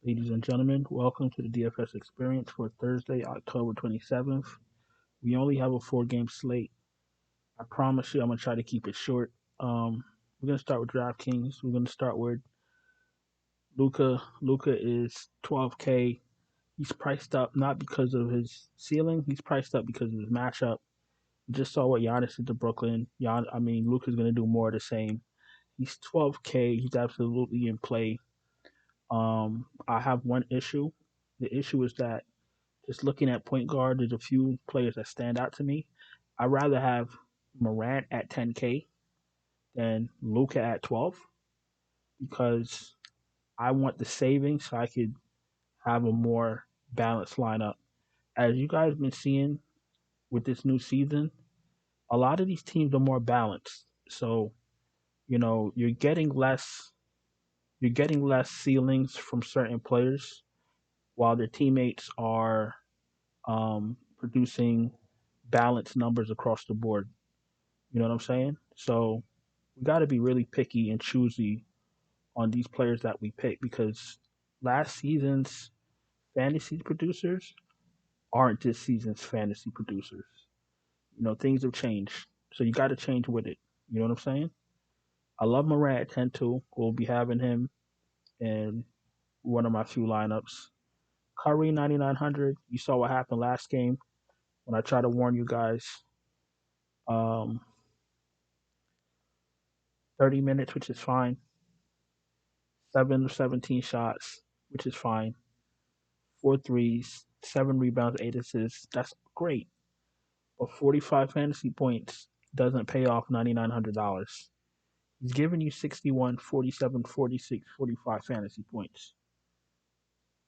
Ladies and gentlemen, welcome to the DFS experience for Thursday, October 27th. We only have a four-game slate. I promise you I'm going to try to keep it short. We're going to start with DraftKings. We're going to start with Luca. Luca is 12K. He's priced up not because of his ceiling. He's priced up because of his matchup. We just saw what Giannis did to Brooklyn. Luca's going to do more of the same. He's 12K. He's absolutely in play. I have one issue. The issue is that just looking at point guard, there's a few players that stand out to me. I'd rather have Morant at 10K than Luca at 12 because I want the savings so I could have a more balanced lineup. As you guys been seeing with this new season, a lot of these teams are more balanced. So, you're getting less ceilings from certain players while their teammates are producing balanced numbers across the board. You know what I'm saying? So we got to be really picky and choosy on these players that we pick because last season's fantasy producers aren't this season's fantasy producers. Things have changed. So you got to change with it. You know what I'm saying? I love Morant at 10-2. We'll be having him in one of my few lineups. Curry 9,900. You saw what happened last game when I tried to warn you guys. Um, 30 minutes, which is fine. 7 of 17 shots, which is fine. Four threes, 7 rebounds, 8 assists. That's great. But 45 fantasy points doesn't pay off $9,900. He's giving you 61, 47, 46, 45 fantasy points.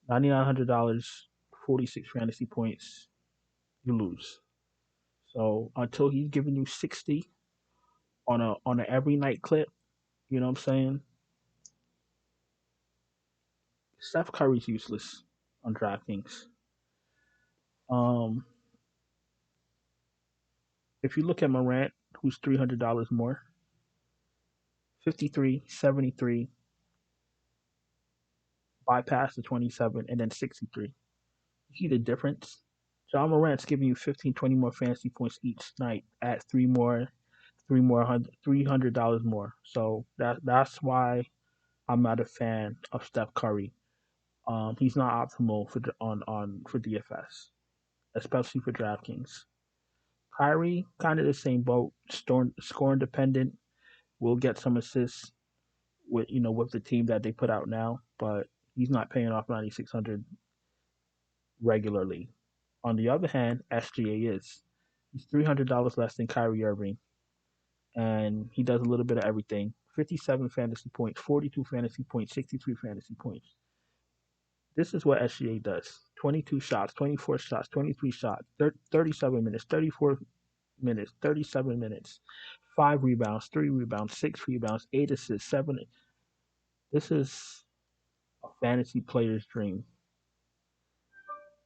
$9,900, 46 fantasy points, you lose. So until he's giving you 60 on a every night clip, you know what I'm saying? Steph Curry's useless on DraftKings. Um, if you look at Morant, who's $300 more, 53, 73, bypass the 27, and then 63. You see the difference? John Morant's giving you 15, 20 more fantasy points each night at $300 more. So that's why I'm not a fan of Steph Curry. He's not optimal for DFS, especially for DraftKings. Kyrie, kind of the same boat, scoring dependent. Will get some assists with the team that they put out now, but he's not paying off 9,600 regularly. On the other hand, SGA is. He's $300 less than Kyrie Irving, and he does a little bit of everything. 57 fantasy points, 42 fantasy points, 63 fantasy points. This is what SGA does: 22 shots, 24 shots, 23 shots, 37 minutes, 34 minutes, 37 minutes, 5 rebounds, 3 rebounds, 6 rebounds, 8 assists, 7. This is a fantasy player's dream.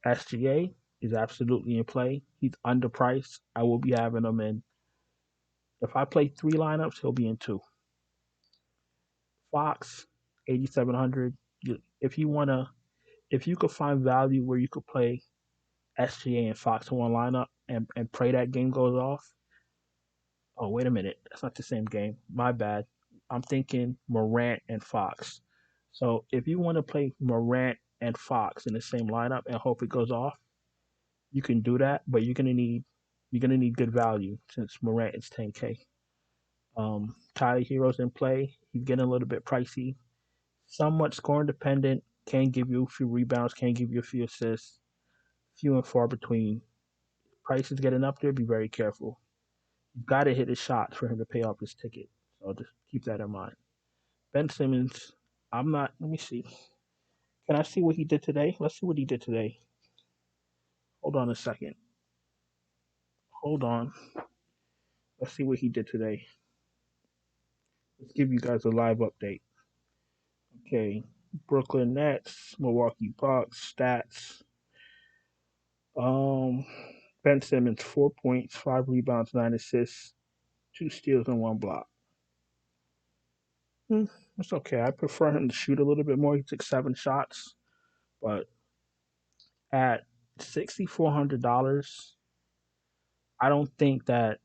SGA is absolutely in play. He's underpriced. I will be having him in. If I play three lineups, he'll be in two. Fox, 8,700. If if you could find value where you could play SGA and Fox in one lineup and pray that game goes off. Oh, wait a minute. That's not the same game. My bad. I'm thinking Morant and Fox. So if you want to play Morant and Fox in the same lineup and hope it goes off, you can do that, but you're gonna need good value since Morant is 10K. Tyler Hero's in play. He's getting a little bit pricey. Somewhat scoring dependent. Can give you a few rebounds. Can give you a few assists. Few and far between. Price is getting up there. Be very careful. You've got to hit his shot for him to pay off his ticket. So just keep that in mind. Ben Simmons. I'm not. Let me see. Can I see what he did today? Let's see what he did today. Hold on a second. Hold on. Let's see what he did today. Let's give you guys a live update. Okay. Brooklyn Nets, Milwaukee Bucks, stats. Um, Ben Simmons, 4 points, 5 rebounds, 9 assists, 2 steals, and 1 block. Hmm, that's okay. I prefer him to shoot a little bit more. He took 7 shots. But at $6,400, I don't think that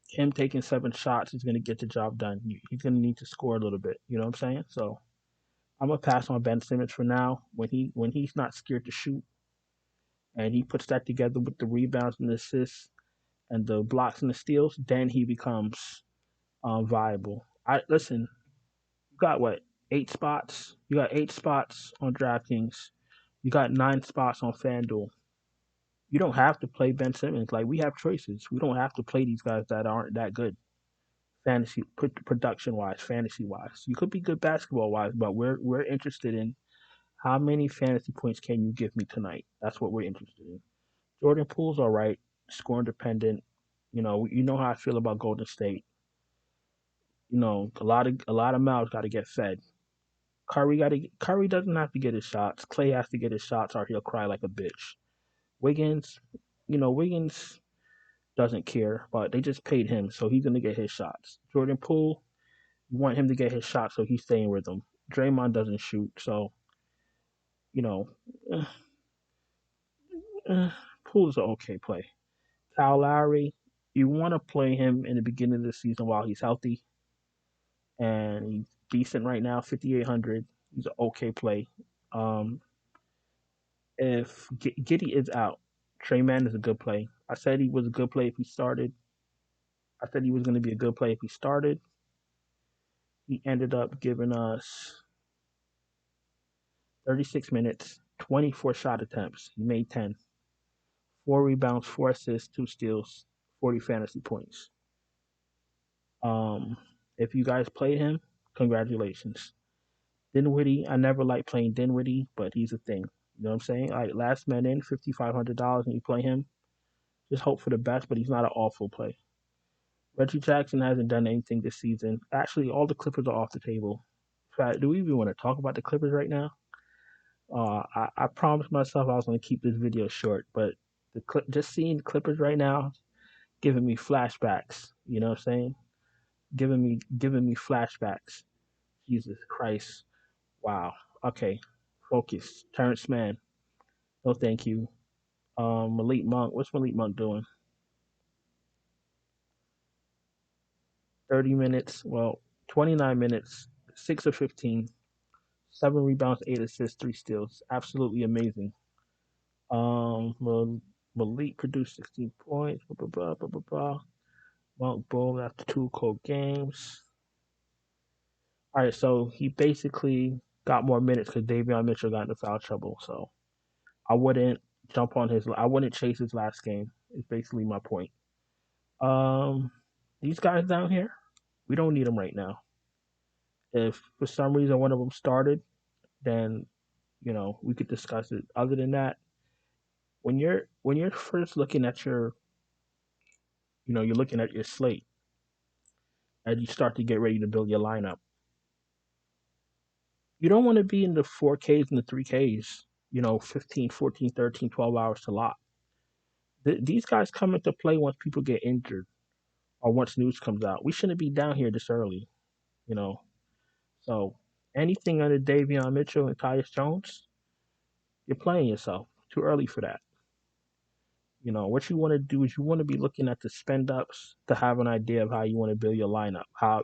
him taking 7 shots is going to get the job done. He's going to need to score a little bit. You know what I'm saying? So I'm gonna pass on Ben Simmons for now. When he's not scared to shoot and he puts that together with the rebounds and the assists and the blocks and the steals, then he becomes viable. I listen. You got what, 8 spots? You got 8 spots on DraftKings. You got 9 spots on FanDuel. You don't have to play Ben Simmons. Like, we have choices. We don't have to play these guys that aren't that good. Fantasy production wise, fantasy wise, you could be good basketball wise, but we're interested in how many fantasy points can you give me tonight. That's what we're interested in. Jordan Poole's all right, scoring dependent. You know how I feel about Golden State. A lot of mouths got to get fed. Curry doesn't have to get his shots. Clay has to get his shots, or he'll cry like a bitch. Wiggins, Wiggins doesn't care, but they just paid him, so he's gonna get his shots. Jordan Poole, you want him to get his shots, so he's staying with them. Draymond doesn't shoot, so you know, uh, uh, Poole's an okay play. Kyle Lowry, you want to play him in the beginning of the season while he's healthy, and he's decent right now, 5,800. He's an okay play. Um, if Giddy is out, Trey Mann is a good play. I said he was a good play if he started. I said he was going to be a good play if he started. He ended up giving us 36 minutes, 24 shot attempts. He made 10, 4 rebounds, 4 assists, 2 steals, 40 fantasy points. Um, if you guys played him, congratulations. Dinwiddie, I never liked playing Dinwiddie, but he's a thing. You know what I'm saying? Like, last man in, $5,500, and you play him. Just hope for the best, but he's not an awful play. Reggie Jackson hasn't done anything this season. Actually, all the Clippers are off the table. In fact, do we even want to talk about the Clippers right now? I promised myself I was going to keep this video short, but just seeing the Clippers right now giving me flashbacks. You know what I'm saying? Giving me flashbacks. Jesus Christ! Wow. Okay, focus. Terrence Mann. No, thank you. Malik Monk. What's Malik Monk doing? 30 minutes. Well, 29 minutes. 6 of 15. 7 rebounds, 8 assists, 3 steals. Absolutely amazing. Malik produced 16 points. Blah blah blah blah blah. Monk boom after 2 cold games. All right, so he basically got more minutes because Davion Mitchell got into foul trouble. So I wouldn't jump on his. I wouldn't chase his last game. Is basically my point. Um, these guys down here, we don't need them right now. If for some reason one of them started, then we could discuss it. Other than that, when you're first looking at you're looking at your slate as you start to get ready to build your lineup. You don't want to be in the 4Ks and the 3Ks, 15, 14, 13, 12 hours to lock. These guys come into play once people get injured or once news comes out. We shouldn't be down here this early, you know. So anything under Davion Mitchell and Tyus Jones, you're playing yourself. Too early for that. What you want to do is you want to be looking at the spend ups to have an idea of how you want to build your lineup. How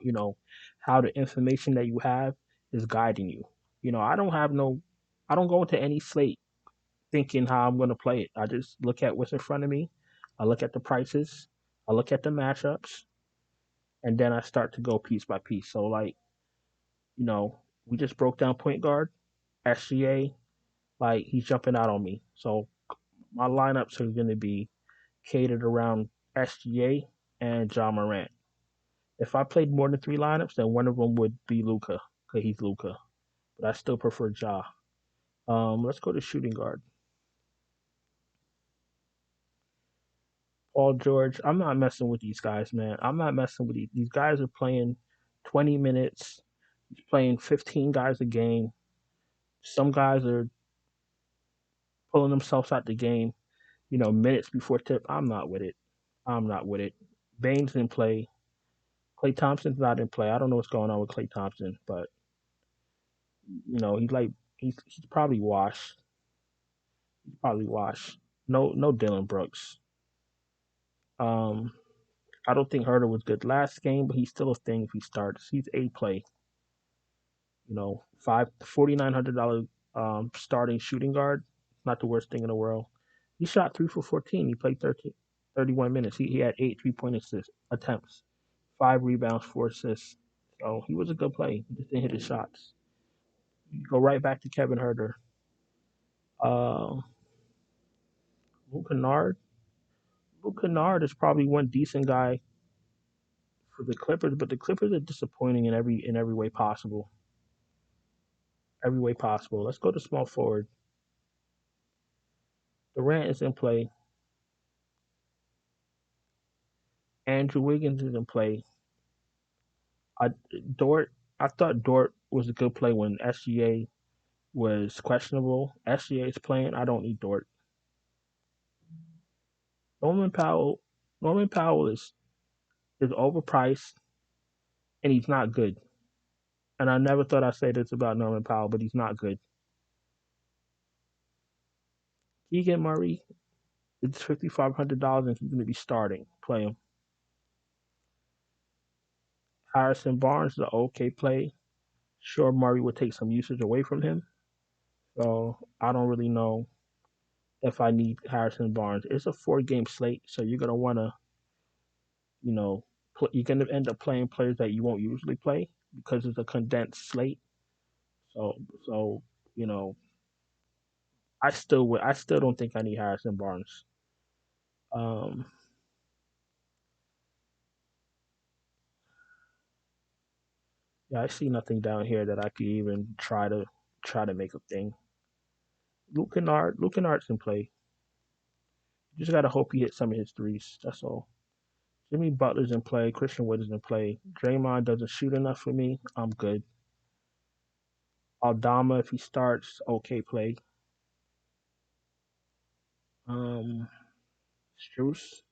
the information that you have is guiding you. I don't go into any slate thinking how I'm going to play it. I just look at what's in front of me. I look at the prices. I look at the matchups, and then I start to go piece by piece. So, like, we just broke down point guard, SGA. Like, he's jumping out on me. So my lineups are going to be catered around SGA and John Morant. If I played more than 3 lineups, then one of them would be Luca, because he's Luca. But I still prefer Ja. Let's go to shooting guard. Paul George. I'm not messing with these guys, man. I'm not messing with these. These guys are playing 20 minutes, playing 15 guys a game. Some guys are pulling themselves out the game, minutes before tip. I'm not with it. I'm not with it. Baines didn't play. Klay Thompson's not in play. I don't know what's going on with Klay Thompson, but he's probably washed. Probably wash. No Dylan Brooks. Um, I don't think Herter was good last game, but he's still a thing if he starts. He's A play. You know, $4,900 starting shooting guard. Not the worst thing in the world. He shot 3 for 14. He played 31 minutes. He had 8 3-point attempts, 5 rebounds, 4 assists. So he was a good play. He just didn't hit his shots. You go right back to Kevin Herter. Uh, Luke Kennard. Luke Kennard is probably one decent guy for the Clippers, but the Clippers are disappointing in every way possible. Every way possible. Let's go to small forward. Durant is in play. Andrew Wiggins is in play. I Dort. I thought Dort was a good play when SGA was questionable. SGA is playing. I don't need Dort. Norman Powell. Norman Powell is overpriced and he's not good. And I never thought I'd say this about Norman Powell, but he's not good. Keegan Murray, it's $5,500 and he's going to be starting. Play him. Harrison Barnes is an okay play. Sure, Murray would take some usage away from him. So I don't really know if I need Harrison Barnes. It's a 4 game slate, so you're gonna want to, you know, you're gonna end up playing players that you won't usually play because it's a condensed slate. So so you know, I still don't think I need Harrison Barnes. Um, yeah, I see nothing down here that I could even try to make a thing. Luke Kennard's in play. You just gotta hope he hits some of his threes. That's all. Jimmy Butler's in play. Christian Wood is in play. Draymond doesn't shoot enough for me. I'm good. Aldama, if he starts, okay play. Um, Struce,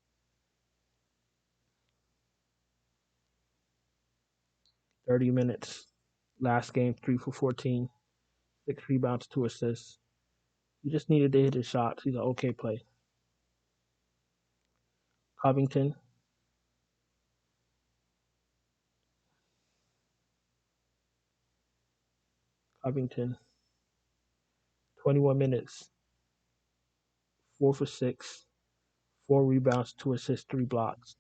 30 minutes. Last game, 3 for 14, 6 rebounds, 2 assists. He just needed to hit his shots. He's an okay play. Covington, Covington, 21 minutes, 4 for 6, 4 rebounds, 2 assists, 3 blocks,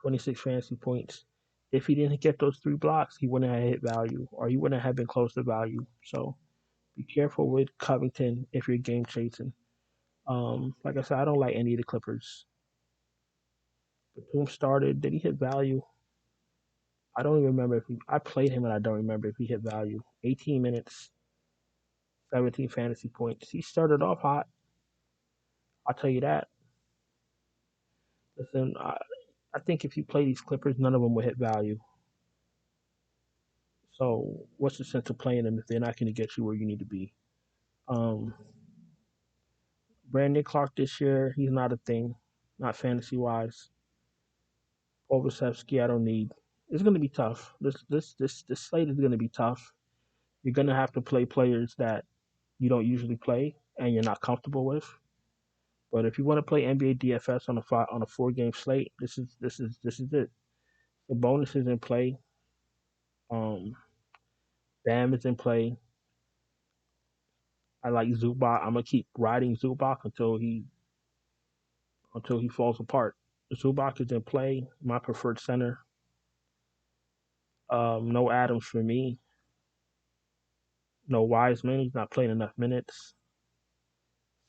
26 fantasy points. If he didn't get those 3 blocks, he wouldn't have hit value, or he wouldn't have been close to value. So be careful with Covington if you're game chasing. Like I said, I don't like any of the Clippers. Batum started. Did he hit value? I don't even remember if I played him and I don't remember if he hit value. 18 minutes, 17 fantasy points. He started off hot. I'll tell you that. Listen, I think if you play these Clippers, none of them will hit value. So what's the sense of playing them if they're not going to get you where you need to be? Um, Brandon Clark this year, he's not a thing, not fantasy wise. Obasevsky, I don't need. It's going to be tough. This slate is going to be tough. You're going to have to play players that you don't usually play and you're not comfortable with. But if you want to play NBA DFS on a 4 game slate, this is it. The bonus is in play. Um, Bam is in play. I like Zubac. I'm gonna keep riding Zubac until he falls apart. Zubac is in play. My preferred center. No Adams for me. No Wiseman. He's not playing enough minutes.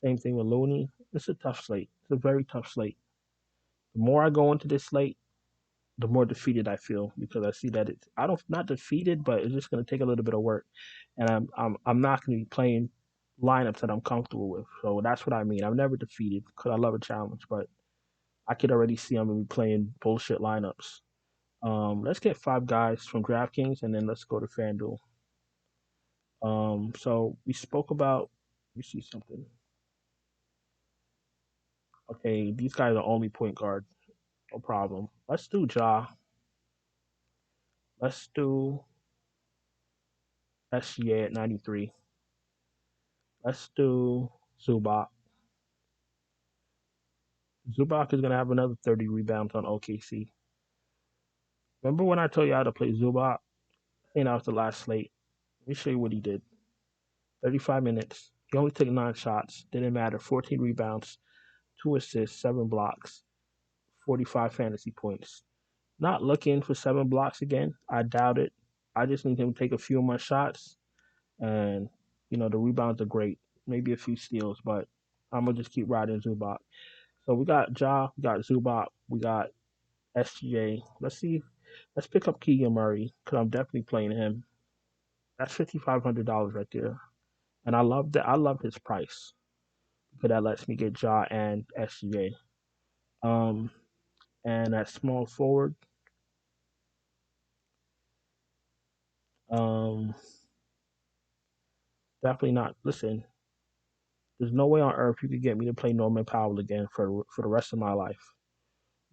Same thing with Looney. It's a tough slate. It's a very tough slate. The more I go into this slate, the more defeated I feel because I see that it's I don't not defeated, but it's just going to take a little bit of work, and I'm not going to be playing lineups that I'm comfortable with. So that's what I mean. I'm never defeated because I love a challenge, but I could already see I'm going to be playing bullshit lineups. Let's get 5 guys from DraftKings and then let's go to FanDuel. So we spoke about. Let me see something. Okay, these guys are only point guard. No problem. Let's do Ja. Let's do SGA at 93. Let's do Zubac. Zubac is gonna have another 30 rebounds on OKC. Remember when I told you how to play Zubac? I think that was the last slate. Let me show you what he did. 35 minutes. He only took 9 shots. Didn't matter. 14 rebounds, 2 assists, 7 blocks, 45 fantasy points. Not looking for 7 blocks again. I doubt it. I just need him to take a few more shots, and the rebounds are great. Maybe a few steals, but I'm gonna just keep riding Zubac. So we got Ja, we got Zubac, we got SGA. Let's see. Let's pick up Keegan Murray because I'm definitely playing him. That's $5,500 right there, and I love that. I love his price because that lets me get Ja and SGA. And at small forward, um, definitely not. Listen, there's no way on earth you could get me to play Norman Powell again for the rest of my life.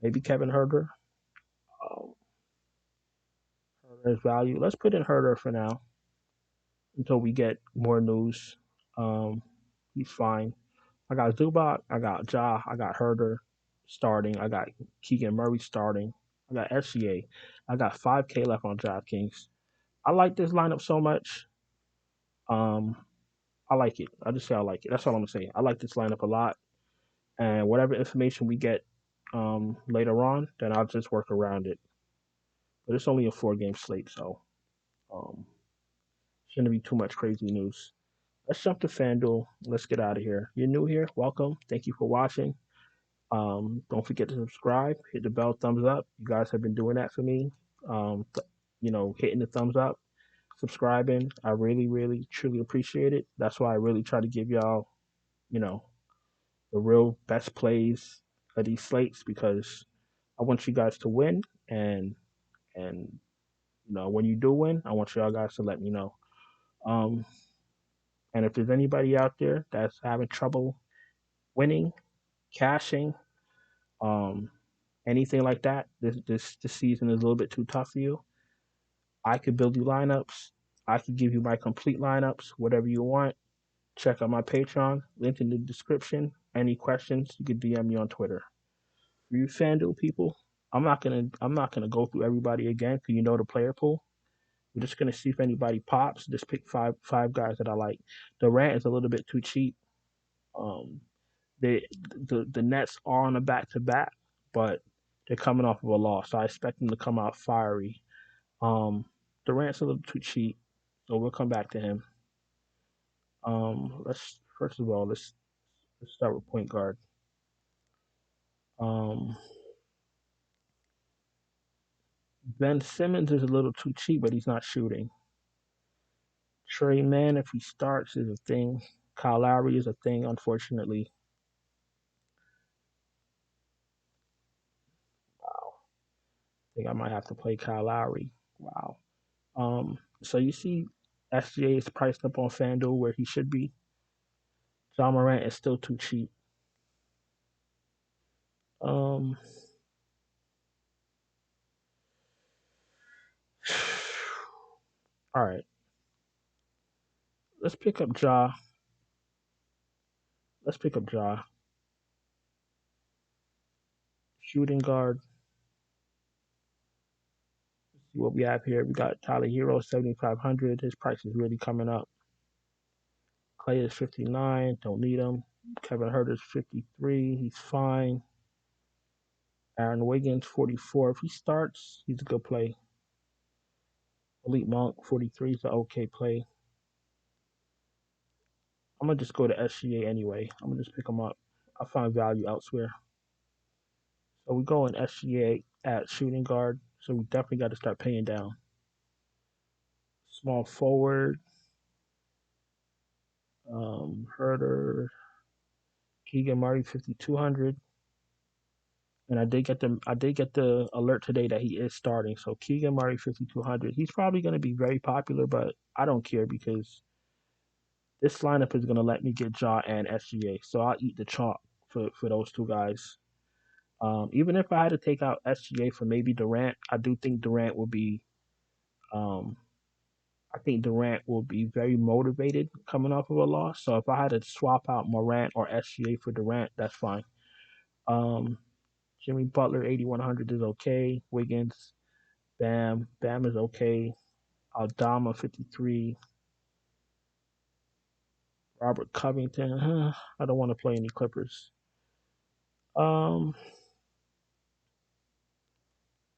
Maybe Kevin Herter. Um, Herter's value. Let's put in Herter for now until we get more news. Um, he's fine. I got Zubac, I got Ja, I got Herter starting, I got Keegan Murray starting, I got SCA, I got 5K left on DraftKings. I like this lineup so much. Um, I like it. I just say I like it. That's all I'm gonna say. I like this lineup a lot, and whatever information we get later on, then I'll just work around it. But it's only a 4 game slate, so um, shouldn't be too much crazy news. Let's jump to FanDuel. Let's get out of here. You're new here, welcome. Thank you for watching. Don't forget to subscribe, hit the bell, thumbs up. You guys have been doing that for me. Hitting the thumbs up, subscribing. I really, really, truly appreciate it. That's why I really try to give y'all, you know, the real best plays of these slates because I want you guys to win, and when you do win, I want y'all guys to let me know. Um, and if there's anybody out there that's having trouble winning, cashing, um, anything like that, this season is a little bit too tough for you. I could build you lineups. I could give you my complete lineups, whatever you want. Check out my Patreon, link in the description. Any questions, you can DM me on Twitter. For you FanDuel people, I'm not gonna go through everybody again because you know the player pool. We're just gonna see if anybody pops. Just pick five guys that I like. Durant is a little bit too cheap. Um, they the Nets are on a back to back, but they're coming off of a loss, so I expect them to come out fiery. Durant's a little too cheap, so we'll come back to him. Let's first of all let's start with point guard. Um, Ben Simmons is a little too cheap, but he's not shooting. Trey Mann, if he starts, is a thing. Kyle Lowry is a thing, unfortunately. Wow. I think I might have to play Kyle Lowry. Wow. So you see SGA is priced up on FanDuel where he should be. John Morant is still too cheap. Um, all right. Let's pick up Ja. Let's pick up Ja. Shooting guard. Let's see what we have here. We got Tyler Hero, 7,500. His price is really coming up. Clay is 59. Don't need him. Kevin Herter's 53. He's fine. Aaron Wiggins, 44. If he starts, he's a good play. Elite Monk, 43 is an okay play. I'm going to just go to SGA anyway. I'm going to just pick him up. I find value elsewhere. So we go in SGA at shooting guard. So we definitely got to start paying down. Small forward. Herder. Keegan Murray, 5,200. And I did get the alert today that he is starting. So Keegan Murray, 5,200. He's probably going to be very popular, but I don't care because this lineup is going to let me get Ja and SGA. So I'll eat the chalk for those two guys. Even if I had to take out SGA for maybe Durant, I do think Durant will be. Um, I think Durant will be very motivated coming off of a loss. So if I had to swap out Morant or SGA for Durant, that's fine. Um, Jimmy Butler 8100 is okay. Wiggins, Bam is okay. Aldama 53. Robert Covington. I don't want to play any Clippers. Um,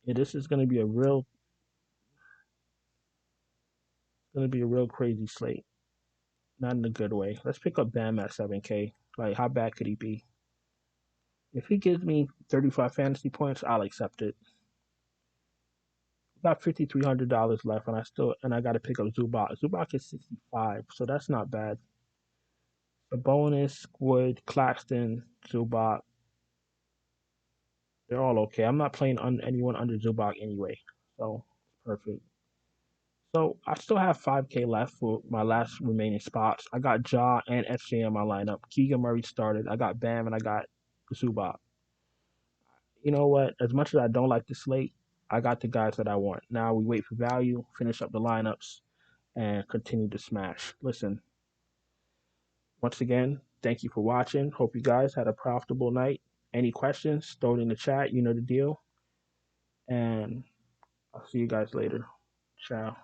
yeah, this is gonna be a real crazy slate. Not in a good way. Let's pick up Bam at 7K. Like, how bad could he be? If he gives me 35 fantasy points, I'll accept it. Got $5,300 left, and I got to pick up Zubac. Zubac is 65, so that's not bad. The bonus, Wood, Claxton, Zubac, they're all okay. I'm not playing anyone under Zubac anyway, so perfect. So I still have 5K left for my last remaining spots. I got Ja and FJ in my lineup. Keegan Murray started. I got Bam and I got Zubac. You know what? As much as I don't like the slate, I got the guys that I want. Now we wait for value, finish up the lineups, and continue to smash. Listen, once again, thank you for watching. Hope you guys had a profitable night. Any questions, throw it in the chat. You know the deal. And I'll see you guys later. Ciao.